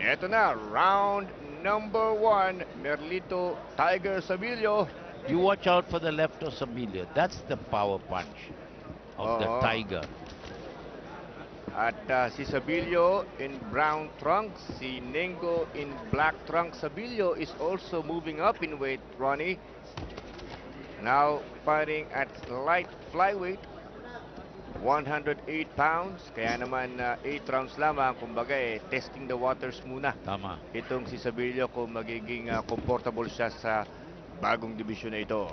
Eto na, round number 1, Merlito Tiger Sabilio. You watch out for the left of Sabilio. That's the power punch of the Tiger. At si Sabilio in brown trunks, si Nengo in black trunks. Sabilio is also moving up in weight, Ronnie. Now fighting at light flyweight, 108 pounds. Kaya naman 8 rounds lamang. Kumbaga testing the waters muna. Tama. Itong si Sabilio kung magiging comfortable siya sa bagong division na ito.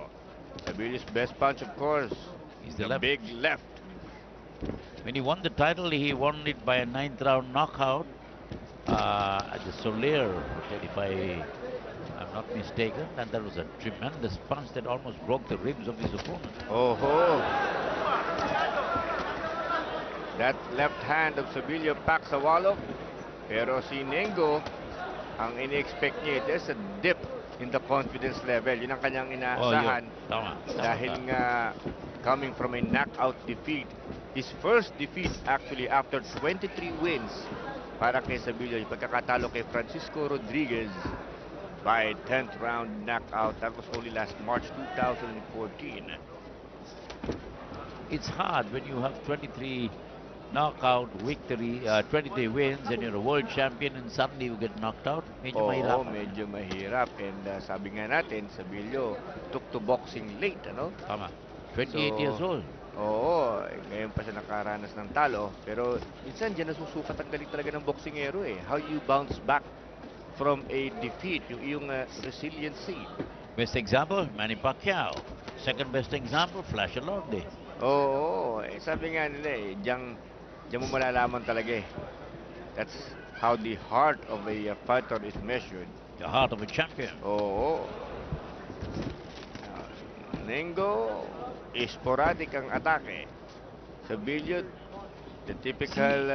Sabilio's best punch, of course, is the big left. When he won the title, he won it by a 9th round knockout at the Soler, if I'm not mistaken. And that was a tremendous punch that almost broke the ribs of his opponent. That left hand of Sabilio packs a wallop. Pero si Nengo, ang ini-expect niya, there's a dip in the confidence level. Yun ang kanyang inaasahan. Tama. Dahil nga coming from a knockout defeat. His first defeat actually after 23 wins para kay Sabilio. Yung pagkakatalo kay Francisco Rodriguez by 10th round knockout. That was only last March 2014. It's hard when you have 23 knockout victory, 23 wins, and you're a world champion and suddenly you get knocked out. Medyo mahirap. Medyo mahirap. And sabi nga natin, Sabilio took to boxing late, ano? Tama. 28 years old. Ngayon pa siya nakaranas ng talo. Pero minsan dyan nasusukat ang galing talaga ng boksingero eh. How you bounce back from a defeat, yung resiliency. Best example, Manny Pacquiao. Second best example, Flash Alorde. Sabi nga nila diyan mo malalaman talaga eh. That's how the heart of a fighter is measured. The heart of a champion. Nengo, sporadic ang atake. Sabilio, the typical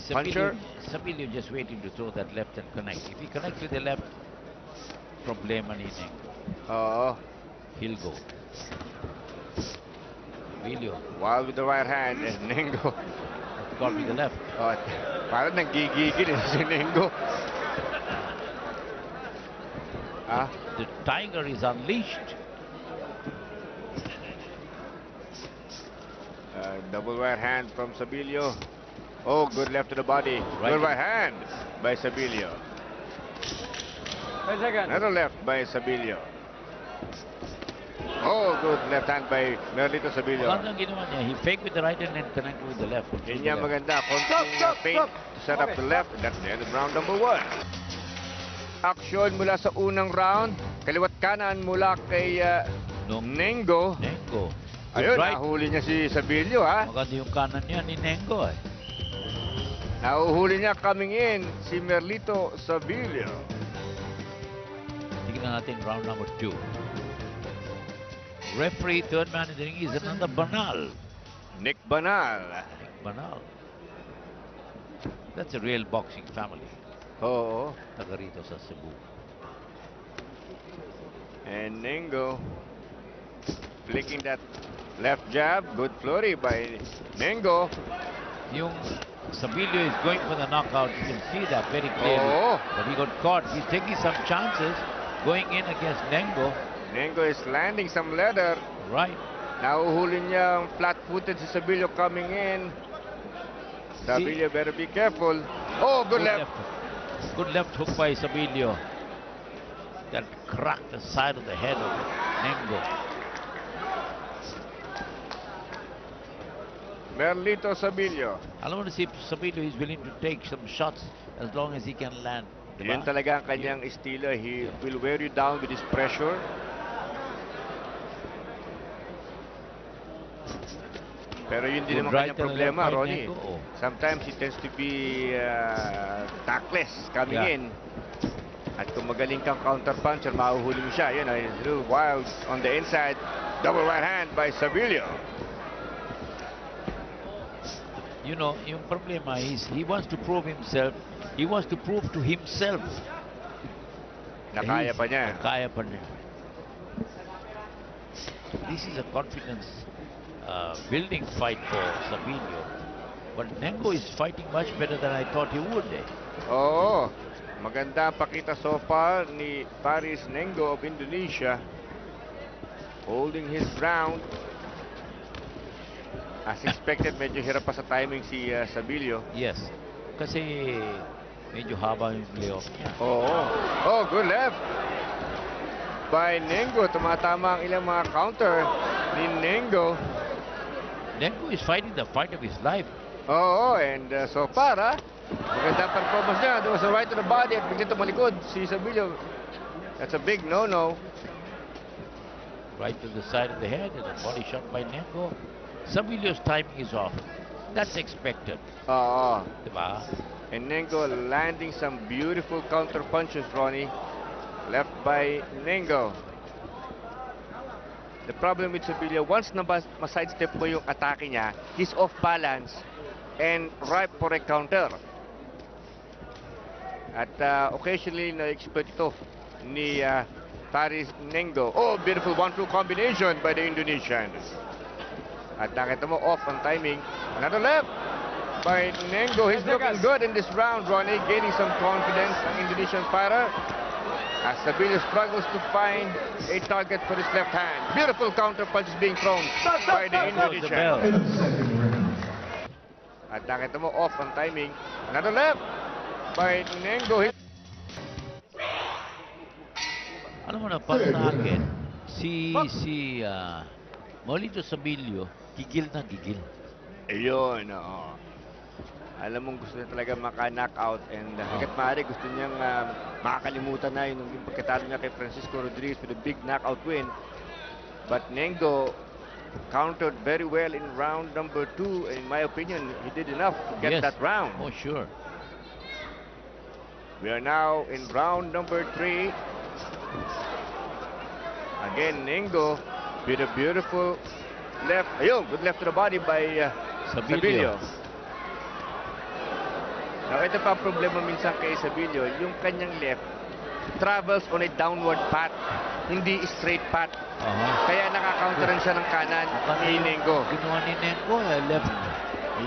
puncher. Sabilio just waiting to throw that left and connect. If he connects with the left, problema ni Nengo. He'll go. Sabilio. While with the right hand, and Nengo got with the left. Parang nanggigigil si Nengo. The Tiger is unleashed. Double right hand from Sabilio. Good left to the body. Good right hand by Sabilio. Another left by Sabilio. Good left hand by Merlito Sabilio. Magandang ginawa niya. He faked with the right hand and connected with the left. Yun niya maganda. Konting feint to set up the left. That's the end of round number 1. Action mula sa unang round. Kaliwat kanan mula kay Nengo. Ayun, nahuli niya si Sabilio, ha? Maganda yung kanan niya ni Nengo, eh. Nahuhuli niya coming in si Merlito Sabilio. Tignan natin round number 2. Referee, third man in the ring is another Banal. Nick Banal. That's a real boxing family. Taga rito sa Cebu. And Nengo flicking that left jab. Good flurry by Nengo. Yung Sabilio is going for the knockout. You can see that very clearly. But he got caught. He's taking some chances going in against Nengo. Nengo is landing some leather. Right. Nahuhuli niya flat-footed si Sabilio coming in. Sabilio better be careful. Good left. Good left hook by Sabilio. That cracked the side of the head of Nengo. Merlito Sabilio. Alam mo na si Sabilio is willing to take some shots as long as he can land. Diba? Yan talaga ang kanyang estilo. He will wear you down with his pressure. Pero yun din naman kanyang problema, Ronnie. Sometimes he tends to be tactless coming in. At kung magaling kang counter-puncher, mahuhuli mo siya. Yun, he's a little wild on the inside. Double right hand by Sabilio. You know, yung problema is he wants to prove himself. He wants to prove to himself. Nakaya pa niya. Nakaya pa niya. This is a confidence building fight for Sabilio. But Nengo is fighting much better than I thought he would. Eh? Oo. Maganda ang pakita so far ni Paris Nengo of Indonesia. Holding his ground. As expected, medyo hirap pa sa timing si Sabilio. Yes. Kasi medyo haba yung playoff niya. Oo. Oh, good left. By Nengo. Tumatama ang ilang mga counter ni Nengo. Nengo is fighting the fight of his life. Oo, and so far, maganda ang performance niya. There was a right to the body at bigla tumalikod si Sabilio. That's a big no-no. Right to the side of the head and a body shot by Nengo. Sabilio's timing is off. That's expected. Oo. Diba? And Nengo landing some beautiful counter punches, Ronnie. Left by Nengo. The problem with Sabilio, once na ma-sidestep mo yung atake niya, he's off balance and ripe for a counter. At occasionally na-exploit ito ni Paris Nengo. Oh, beautiful 1-2 combination by the Indonesian. At nakita mo, off on timing. Another left by Nengo. He's looking good in this round, Ronnie. Gaining some confidence ang Indonesian fighter. As Sabilio struggles to find a target for his left hand. Beautiful counter punches being thrown by the Indonesian. At nakita mo, off on timing. Another left by Nengo. Alam mo na, para sa akin, si Molito Sabilio, gigil na gigil. Ayun, oo. Alam mong gusto niya talaga maka-knockout and hanggat maaari gusto niyang makakalimutan na yung pagkatalo niya kay Francisco Rodriguez with a big knockout win. But Nengo countered very well in round number 2. In my opinion, he did enough to get that round. Oh, sure. We are now in round number 3. Again, Nengo with a beautiful left. Ayun, good left to the body by Sabilio. Now, ito pa ang problema minsan kay Sabilio, yung kanyang left travels on a downward path, hindi straight path. Kaya nakaka-counteran siya ng kanan ni Nengo. Ginawa ni Nengo,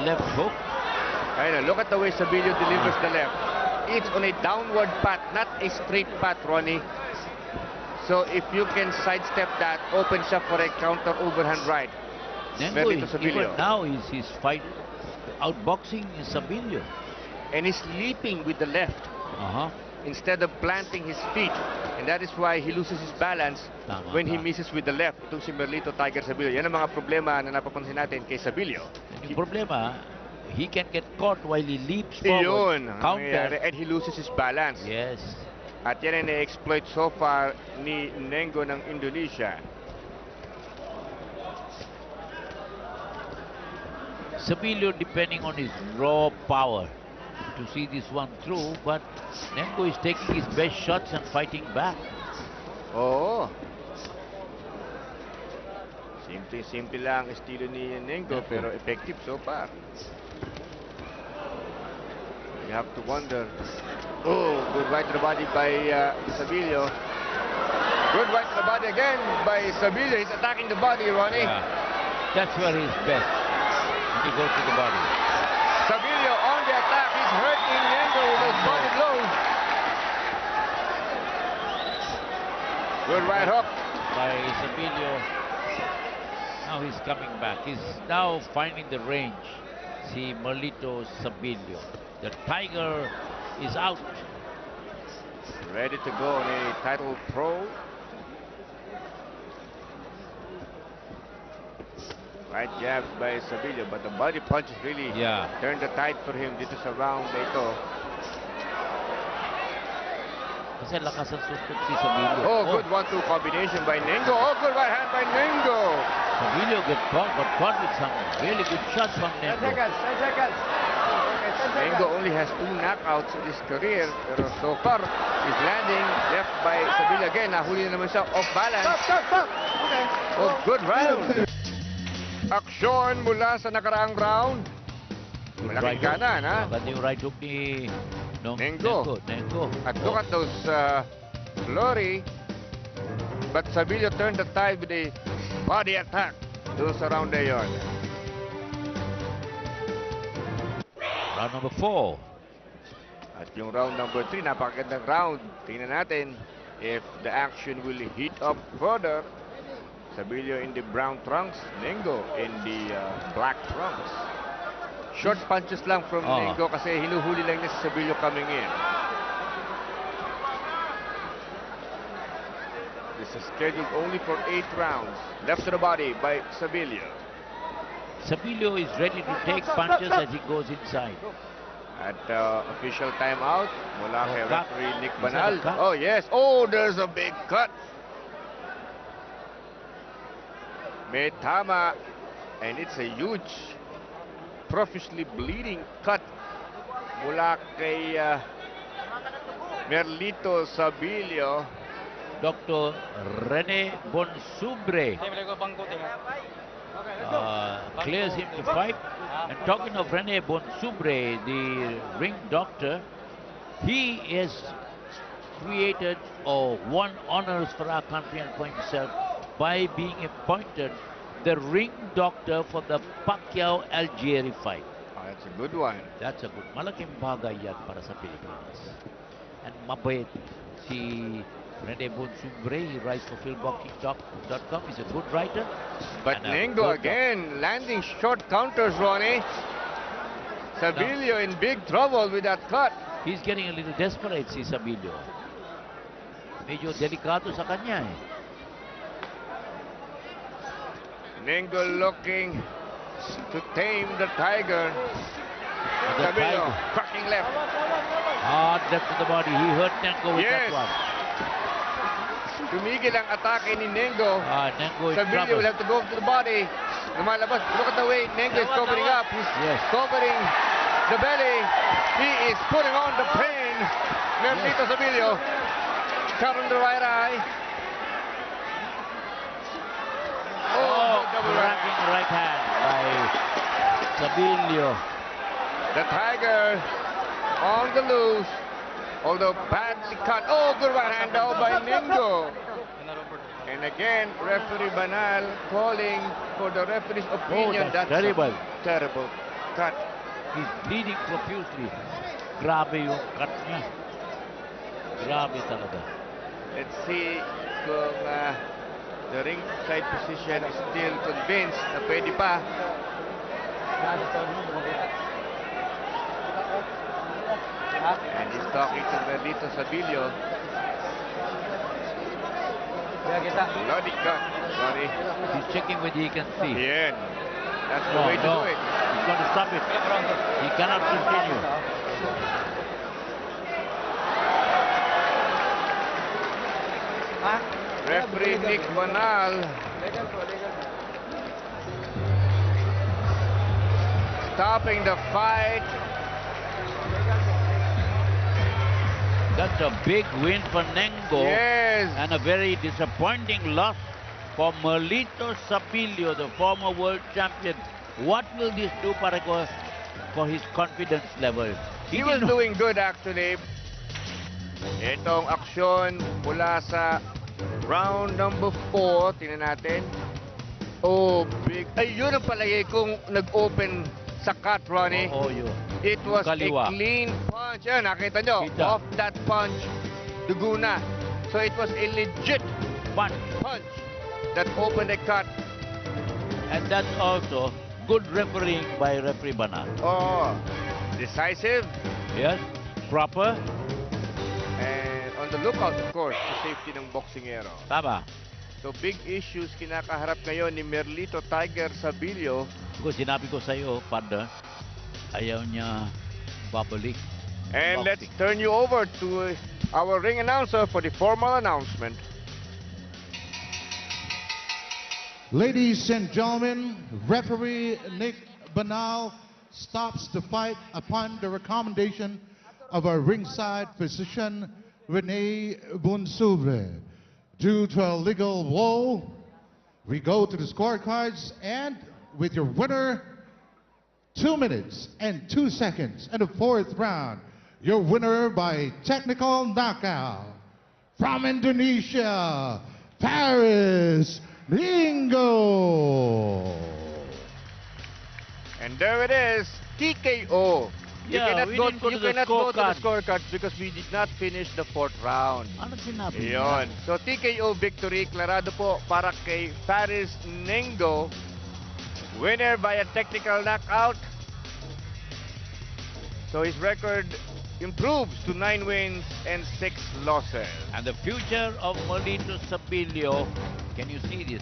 left hook. Ayun, look at the way Sabilio delivers the left. It's on a downward path, not a straight path, Ronnie. So, if you can sidestep that, open siya for a counter overhand right. Nengo, even now, he's fight outboxing Sabilio. And he's leaping with the left instead of planting his feet. And that is why he loses his balance when he misses with the left. Itong si Merlito Tiger Sabilio. Yan ang mga problema na napapansin natin kay Sabilio. Yung problema, he can get caught while he leaps forward. Yun, counter. and he loses his balance. Yes. At yan ay na-exploit so far ni Nengo ng Indonesia. Sabilio depending on his raw power to see this one through, but Nengo is taking his best shots and fighting back. Oo. Simple lang ang estilo ni Nengo, pero effective so far. You have to wonder. Oh, good right to the body by Sabilio. Good right to the body again by Sabilio. He's attacking the body, Ronnie. Yeah. That's where he's best. He goes to the body. Sabilio on the attack. He's hurting Nengo with those body blows. Good right hook by Sabilio. Now he's coming back. He's now finding the range. See Merlito Sabilio. The Tiger is out. Ready to go on a title pro. Right jabs by Sabilio, but the body punches really turned the tide for him dito sa round na ito. Kasi lakas ang sustok si Sabilio. Oh, good 1-2 combination by Nengo. Oh, good right hand by Nengo. Sabilio got caught with some really good shots from Nengo. 10 seconds. Nengo only has 2 knockouts in his career, pero so far he's landing left by Sabilio. Again, nahuli na naman siya off balance. Stop. Okay. Oh, good round. Aksyon mula sa nakaraang round. Malaking kanan, ha? Maganda yung right hook ni Nengo. At look at those flurry. But Sabilio turned the tide with a body attack doon sa round na yun. Round number 4. At yung round number 3, napakagandang round. Tingnan natin if the action will heat up further. Sabilio in the brown trunks, Nengo in the black trunks. Short punches lang from Nengo kasi hinuhuli lang niya si Sabilio coming in. This is scheduled only for 8 rounds. Left to the body by Sabilio. Sabilio is ready to take punches as he goes inside. At official timeout mula kay cut. referee Nick Is Banal. that a cut? Oh yes, oh there's a big cut. May tama, and it's a huge, profusely bleeding cut mula kay Merlito Sabilio. Dr. Rene Bonsubre clears him to fight. And talking of Rene Bonsubre, the ring doctor, he has created or won honors for our country and for himself by being appointed the ring doctor for the Pacquiao-Algieri fight. Oh, that's a good one. That's a good, malaking bagay yan para sa Pilipinas. And mabait si Rene Bonsubre. He writes for philboxing.com. He's a good writer. But And a Nengo good again landing short counters, Ronnie. Sabilio in big trouble with that cut. He's getting a little desperate, si Sabilio. Medyo delikado sa kanya eh. Nengo looking to tame the tiger. The Sabilio tiger. cracking left. Hard left to the body. He hurt Nengo with Yes. that one. Tumigil ang atake ni Nengo. Nengo is Sabilio trouble. will have to go to the body. Lumalabas. Look at the way Nengo is covering up. He's Yes. covering the belly. He is putting on the pain. Merlito Sabilio. Cut on the right eye. Oh, double right. cracking right hand by Sabilio. The tiger on the loose. Although badly cut. Oh, good right hand though by Nengo. And again, referee Banal calling for the referee's opinion. That's terrible. a terrible cut. He's bleeding profusely. Grabe yung cut niya. Grabe talaga. Let's see kung the ringside position is still convinced na pwede pa. And he's talking to Merlito Sabilio. Bloody cut. Sorry. He's checking whether he can see. Yeah. That's the No, way to no. do it. He's going to stop it. He cannot continue. Referee Nick Banal stopping the fight. That's a big win for Nengo. Yes. And a very disappointing loss for Merlito Sabilio, the former world champion. What will this do para for his confidence level? He was doing good actually. Itong aksyon mula sa round number 4. Tingnan natin. Oh, big. Ay, yun ang palagay kong nag-open sa cut, Ronnie. Oh, yun. It was Kaliwa. a clean punch. Ayan, nakita nyo. Kita. Off that punch, dugo na. So it was a legit Punch. that opened the cut. And that's also good refereeing by referee Banal. Oh, decisive. Yes, proper. And on the lookout, of course, sa safety ng boksingero. Tama. So big issues kinakaharap ngayon ni Merlito Tiger Sabilio. Kung sinabi ko sa iyo, partner, ayaw niya babalik. And boxing. let's turn you over to our ring announcer for the formal announcement. Ladies and gentlemen, referee Nick Banal stops the fight upon the recommendation of our ringside physician, Rene Bonsubre. Due to a legal woe, we go to the scorecards, and with your winner, 2 minutes and 2 seconds in the 4th round, your winner by technical knockout from Indonesia, Paris Ningo. And there it is, TKO You Yeah, cannot we go, didn't go you to the cannot go to the scorecard. scorecards because we did not finish the fourth round. Ano sinabi Yun. niya? So, TKO victory, klarado po para kay Faris Nengo. Winner by a technical knockout. So, his record improves to 9 wins and 6 losses. And the future of Molito Sabilio, can you see this?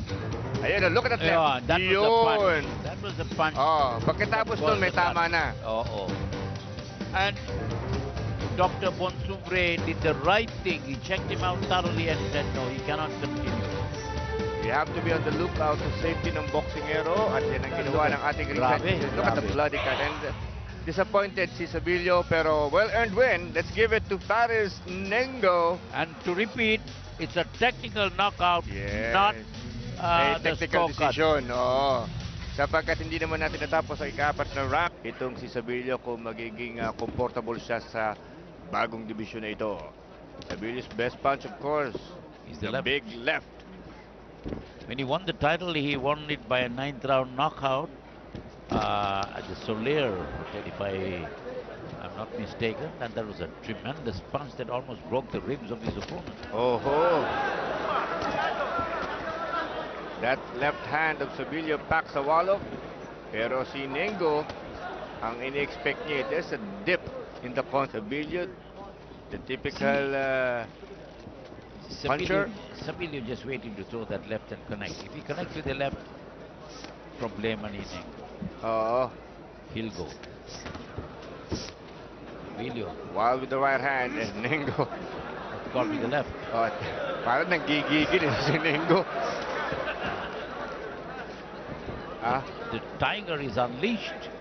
Ayun, look at that Yeah, left. that was a Yun. punch. That was a punch. Oh, pagkatapos nun, may tama na. Oo. And Dr. Bonsubre did the right thing. He checked him out thoroughly and said, no, he cannot continue. You have to be on the lookout sa safety ng boxingero at yan ang ginawa ng ating Grabe, research. Look at the grabe. bloody cut. And disappointed si Sabilio pero well-earned win. Let's give it to Faris Nengo. And to repeat, it's a technical knockout, Yes. not A the technical scorecard. decision. Oo. Sapagkat hindi naman natin natapos ang ika-4 na round. Itong si Sabilio kung magiging comfortable siya sa bagong division na ito. Sabilio's best punch, of course, Is the the left. big left. When he won the title, he won it by a 9th round knockout at the Soler, if I'm not mistaken. And that was a tremendous punch that almost broke the ribs of his opponent. Oho. That left hand of Sabilio packs a wallop. Pero si Nengo, ang ini-expect niya, there's a dip in the con. Sabilio, the typical puncher. Sabilio just waiting to throw that left and connect. If he connects with the left, problema ni Nengo. Oo. He'll go. Sabilio While with the right hand, Nengo. got with the left. Oh, parang nanggigigil si Nengo. Ah, The tiger is unleashed.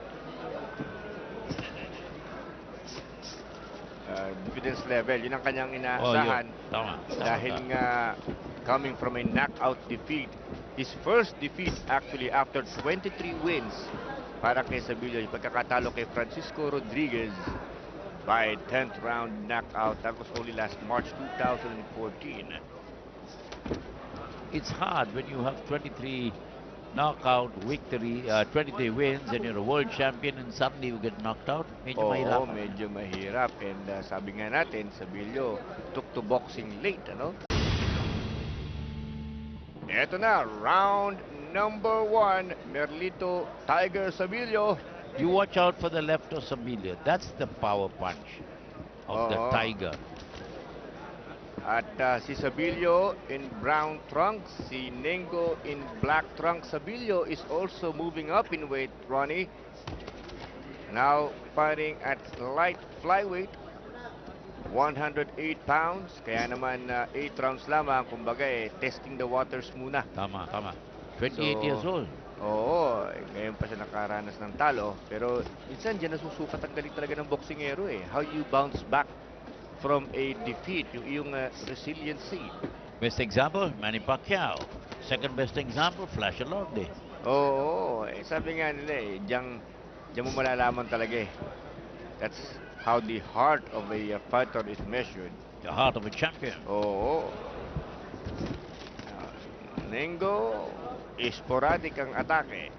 confidence level, yun ang kanyang Oh, inaasahan. yun. Tama. Dahil nga coming from a knockout defeat, his first defeat actually after 23 wins para kay Sabilio, yung pagkakatalo kay Francisco Rodriguez by 10th round knockout. That was only last March 2014. It's hard when you have 23 knockout victory, 23 wins, and you're a world champion, and suddenly you get knocked out. Medyo Oo, mahirap. medyo mahirap. And sabi nga natin, Sabilio took to boxing late, ano? Eto na, round number 1, Merlito Tiger Sabilio. You watch out for the left of Sabilio. That's the power punch of the Oo. tiger. At si Sabilio in brown trunks, si Nengo in black trunks. Sabilio is also moving up in weight, Ronnie. Now fighting at light flyweight, 108 pounds. Kaya naman 8 rounds lamang, kumbaga testing the waters muna. Tama, tama. 28 So, years old. Oo, ngayon pa siya nakaranas ng talo. Pero minsan dyan nasusukat ang galing talaga ng boksingero eh. How you bounce back from a defeat, yung iyong resiliency. Best example, Manny Pacquiao. Second best example, Flash Alorde. Oo, sabi nga nila diyan mo malalaman talaga eh. That's how the heart of a fighter is measured. The heart of a champion. Oo. Nengo, sporadic ang atake.